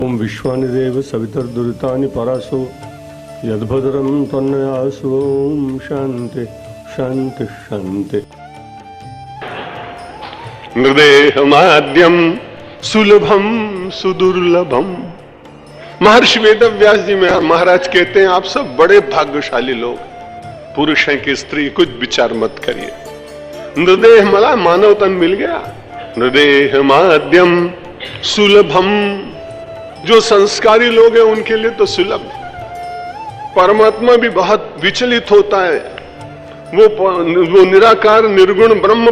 ओम विश्वानि देव सवितर्दुरितानि परासो यद्भद्रं तन्नयासु। ओम शांति शांति शांति। नृदेहमाद्यम सुलभम सुदुर्लभम। महर्षि वेदव्यास जी में महाराज कहते हैं, आप सब बड़े भाग्यशाली लोग, पुरुष हैं कि स्त्री, कुछ विचार मत करिए। नृदेह मला मानव तन मिल गया। नृदेहमाद्यम सुलभम, जो संस्कारी लोग हैं उनके लिए तो सुलभ है। परमात्मा भी बहुत विचलित होता है। वो निराकार निर्गुण ब्रह्म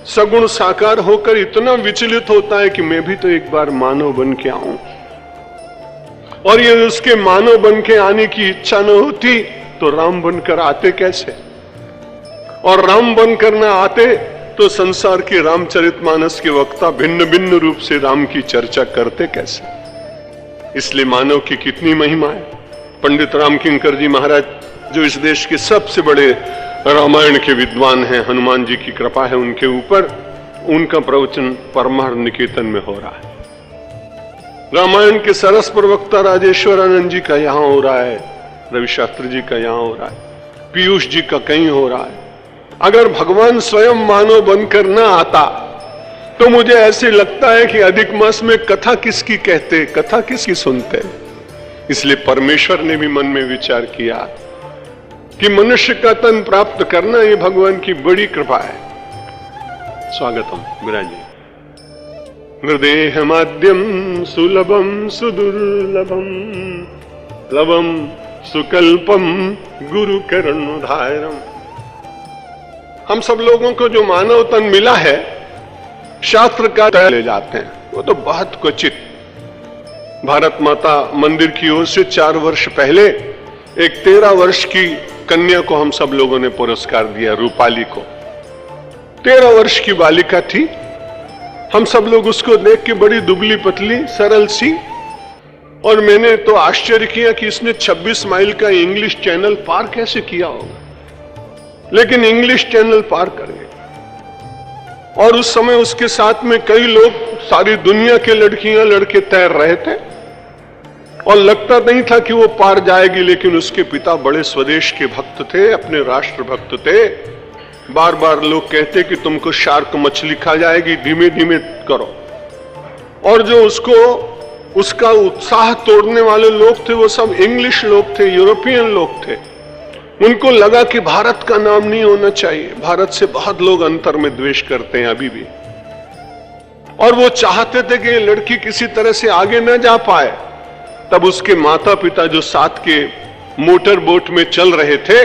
सगुण साकार होकर इतना विचलित होता है कि मैं भी तो एक बार मानव बन के आऊं। और ये उसके मानव बन के आने की इच्छा न होती तो राम बनकर आते कैसे? और राम बनकर न आते तो संसार के रामचरितमानस के वक्ता भिन्न भिन्न रूप से राम की चर्चा करते कैसे? इसलिए मानव की कितनी महिमा है। पंडित राम किंकर जी महाराज, जो इस देश के सबसे बड़े रामायण के विद्वान हैं, हनुमान जी की कृपा है उनके ऊपर, उनका प्रवचन परमार्थ निकेतन में हो रहा है। रामायण के सरस प्रवक्ता राजेश्वरानंद जी का यहां हो रहा है, रवि शास्त्री जी का यहां हो रहा है, पीयूष जी का कहीं हो रहा है। अगर भगवान स्वयं मानव बनकर ना आता तो मुझे ऐसे लगता है कि अधिक मास में कथा किसकी कहते, कथा किसकी सुनते। इसलिए परमेश्वर ने भी मन में विचार किया कि मनुष्य का तन प्राप्त करना ये भगवान की बड़ी कृपा है। स्वागतम विराजी। नृदेहमाद्यम सुलभम सुदुर्लभम प्लवम सुकल्पम गुरु करुणोधारम। हम सब लोगों को जो मानव तन मिला है, शास्त्र का तय ले जाते हैं, वो तो बहुत क्वचित। भारत माता मंदिर की ओर से 4 वर्ष पहले एक 13 वर्ष की कन्या को हम सब लोगों ने पुरस्कार दिया, रूपाली को। 13 वर्ष की बालिका थी। हम सब लोग उसको देख के बड़ी दुबली पतली सरल सी, और मैंने तो आश्चर्य किया कि इसने 26 माइल का इंग्लिश चैनल पार कैसे किया होगा। लेकिन इंग्लिश चैनल पार कर गए। और उस समय उसके साथ में कई लोग, सारी दुनिया के लड़कियां लड़के तैर रहे थे और लगता नहीं था कि वो पार जाएगी। लेकिन उसके पिता बड़े स्वदेश के भक्त थे, अपने राष्ट्र भक्त थे। बार बार लोग कहते कि तुमको शार्क मछली खा जाएगी, धीमे धीमे करो। और जो उसका उत्साह तोड़ने वाले लोग थे, वो सब इंग्लिश लोग थे, यूरोपियन लोग थे। उनको लगा कि भारत का नाम नहीं होना चाहिए। भारत से बहुत लोग अंतर में द्वेष करते हैं अभी भी। और वो चाहते थे कि लड़की किसी तरह से आगे न जा पाए। तब उसके माता पिता, जो साथ के मोटर बोट में चल रहे थे,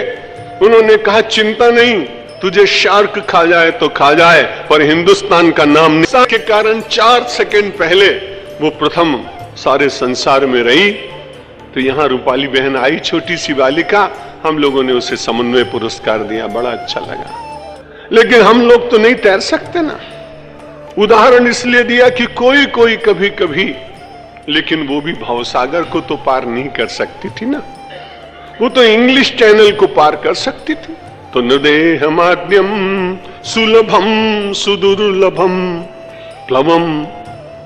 उन्होंने कहा, चिंता नहीं, तुझे शार्क खा जाए तो खा जाए, पर हिंदुस्तान का नाम नहीं। के कारण 4 सेकंड पहले वो प्रथम सारे संसार में रही। तो यहां रूपाली बहन आई, छोटी सी बालिका। हम लोगों ने उसे समन्वय पुरस्कार दिया, बड़ा अच्छा लगा। लेकिन हम लोग तो नहीं तैर सकते ना। उदाहरण इसलिए दिया कि कोई कोई कभी कभी, लेकिन वो भी भवसागर को तो पार नहीं कर सकती थी ना। वो तो इंग्लिश चैनल को पार कर सकती थी। तो नृदेहमाद्यम सुलभम सुदुर्लभम प्लवम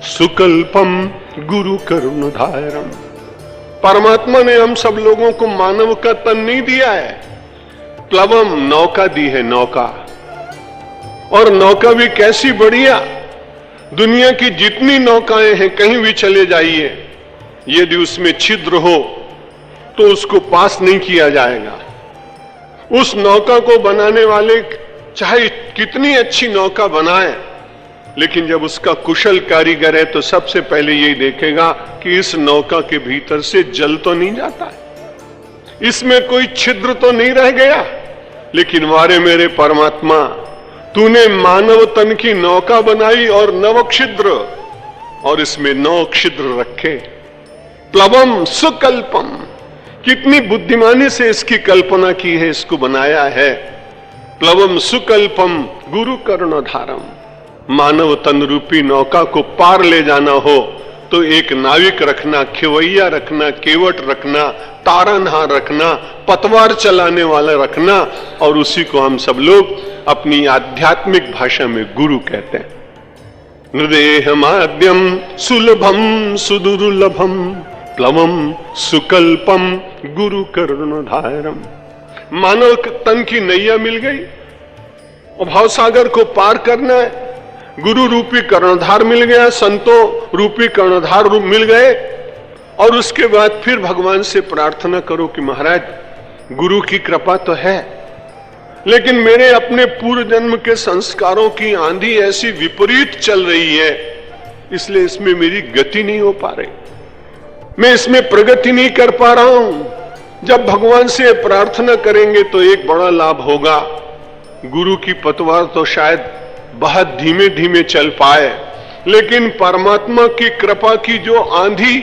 सुकल्पम गुरु करुणोधारम। परमात्मा ने हम सब लोगों को मानव का तन नहीं दिया है, प्लवम नौका दी है, नौका। और नौका भी कैसी बढ़िया। दुनिया की जितनी नौकाएं हैं, कहीं भी चले जाइए, यदि उसमें छिद्र हो तो उसको पास नहीं किया जाएगा। उस नौका को बनाने वाले चाहे कितनी अच्छी नौका बनाए, लेकिन जब उसका कुशल कारीगर है तो सबसे पहले यही देखेगा कि इस नौका के भीतर से जल तो नहीं जाता है, इसमें कोई छिद्र तो नहीं रह गया। लेकिन मारे मेरे परमात्मा, तूने मानव तन की नौका बनाई और 9 छिद्र, और इसमें 9 छिद्र रखे। प्लवम सुकल्पम, कितनी बुद्धिमानी से इसकी कल्पना की है, इसको बनाया है। प्लवम सुकल्पम गुरु करुणोधारम। मानव तन रूपी नौका को पार ले जाना हो तो एक नाविक रखना, खेवैया रखना, केवट रखना, तारनहार रखना, पतवार चलाने वाला रखना, और उसी को हम सब लोग अपनी आध्यात्मिक भाषा में गुरु कहते हैं। नृदेहमाद्यम सुलभम सुदुर्लभम प्लवम सुकल्पम गुरु कर्णधारम। मानव तन की नैया मिल गई और भावसागर को पार करना है। गुरु रूपी कर्णधार मिल गया, संतों रूपी कर्णधार रूप मिल गए। और उसके बाद फिर भगवान से प्रार्थना करो कि महाराज गुरु की कृपा तो है, लेकिन मेरे अपने पूर्व जन्म के संस्कारों की आंधी ऐसी विपरीत चल रही है, इसलिए इसमें मेरी गति नहीं हो पा रही, मैं इसमें प्रगति नहीं कर पा रहा हूं। जब भगवान से प्रार्थना करेंगे तो एक बड़ा लाभ होगा। गुरु की पतवार तो शायद बहुत धीमे धीमे चल पाए, लेकिन परमात्मा की कृपा की जो आंधी,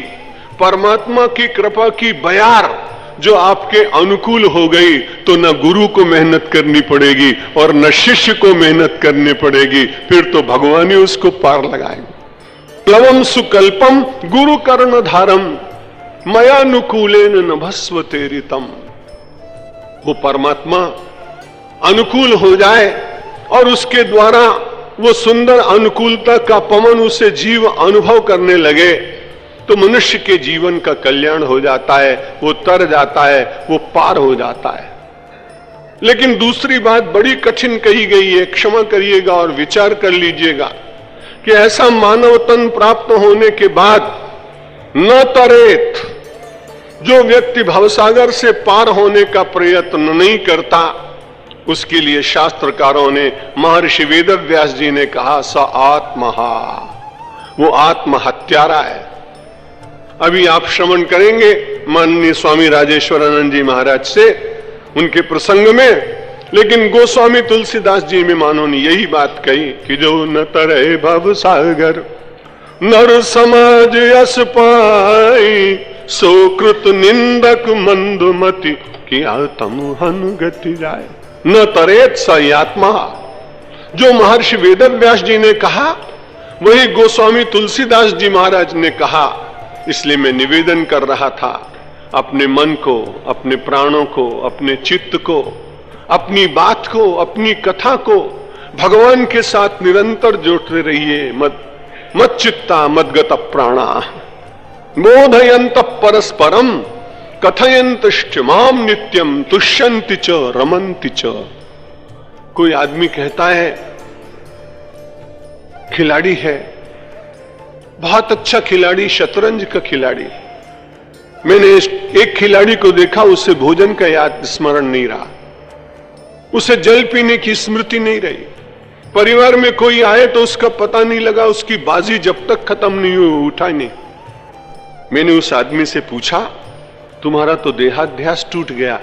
परमात्मा की कृपा की बयार जो आपके अनुकूल हो गई, तो न गुरु को मेहनत करनी पड़ेगी और न शिष्य को मेहनत करनी पड़ेगी, फिर तो भगवान ही उसको पार लगाएंगे। प्लवम सुकल्पम गुरु कर्णधारम मयानुकूलेन नभस्वते ऋतम। वो परमात्मा अनुकूल हो जाए और उसके द्वारा वो सुंदर अनुकूलता का पवन उसे जीव अनुभव करने लगे, तो मनुष्य के जीवन का कल्याण हो जाता है, वो तर जाता है, वो पार हो जाता है। लेकिन दूसरी बात बड़ी कठिन कही गई है, क्षमा करिएगा और विचार कर लीजिएगा कि ऐसा मानव तन प्राप्त होने के बाद न तरेत, जो व्यक्ति भवसागर से पार होने का प्रयत्न नहीं करता, उसके लिए शास्त्रकारों ने, महर्षि वेदव्यास जी ने कहा स आत्महा, वो आत्महत्यारा है। अभी आप श्रवण करेंगे माननीय स्वामी राजेश्वरानंद जी महाराज से उनके प्रसंग में, लेकिन गोस्वामी तुलसीदास जी में मानो ने यही बात कही कि जो न तरे भव सागर नर समाज यस पाई, सोकृत निंदक मंदमति किया तमुहन गति जाए। न तरेत स आत्मा, जो महर्षि वेदव्यास जी ने कहा वही गोस्वामी तुलसीदास जी महाराज ने कहा। इसलिए मैं निवेदन कर रहा था, अपने मन को, अपने प्राणों को, अपने चित्त को, अपनी बात को, अपनी कथा को भगवान के साथ निरंतर जोड़ते रहिए। मत चित्ता मदगत प्राणा बोधयंत परस्परम कथयंत माम नित्यम तुष्यंति च रमन्ति च। कोई आदमी कहता है खिलाड़ी है, बहुत अच्छा खिलाड़ी, शतरंज का खिलाड़ी। मैंने एक खिलाड़ी को देखा, उसे भोजन का याद स्मरण नहीं रहा, उसे जल पीने की स्मृति नहीं रही। परिवार में कोई आए तो उसका पता नहीं लगा, उसकी बाजी जब तक खत्म नहीं हुई उठा नहीं। मैंने उस आदमी से पूछा, तुम्हारा तो देहाध्यास टूट गया,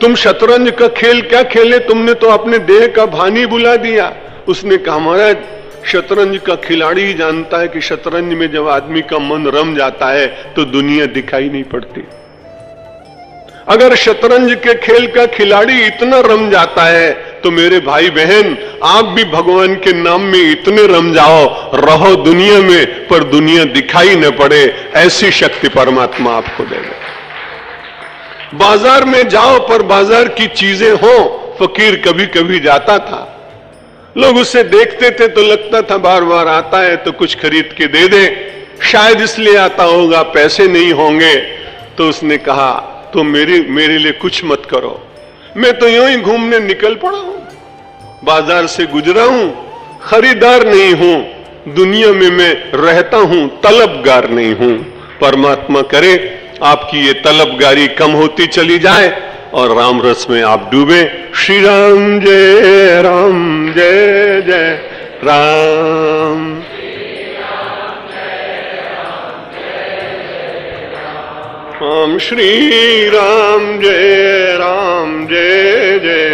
तुम शतरंज का खेल क्या खेले, तुमने तो अपने देह का भानी बुला दिया। उसने कहा महाराज, शतरंज का खिलाड़ी ही जानता है कि शतरंज में जब आदमी का मन रम जाता है तो दुनिया दिखाई नहीं पड़ती। अगर शतरंज के खेल का खिलाड़ी इतना रम जाता है तो मेरे भाई बहन, आप भी भगवान के नाम में इतने रम जाओ, रहो दुनिया में पर दुनिया दिखाई न पड़े, ऐसी शक्ति परमात्मा आपको देगा। बाजार में जाओ पर बाजार की चीजें हो। फकीर कभी कभी जाता था, लोग उसे देखते थे तो लगता था बार बार आता है तो कुछ खरीद के दे दे, शायद इसलिए आता होगा पैसे नहीं होंगे। तो उसने कहा तो मेरे लिए कुछ मत करो, मैं तो यूं ही घूमने निकल पड़ा हूं, बाजार से गुजरा हूं, खरीदार नहीं हूं, दुनिया में मैं रहता हूं, तलबगार नहीं हूं। परमात्मा करे आपकी ये तलबगारी कम होती चली जाए और राम रस में आप डूबे। श्री राम जय राम जय जय राम। राम श्री राम जय जय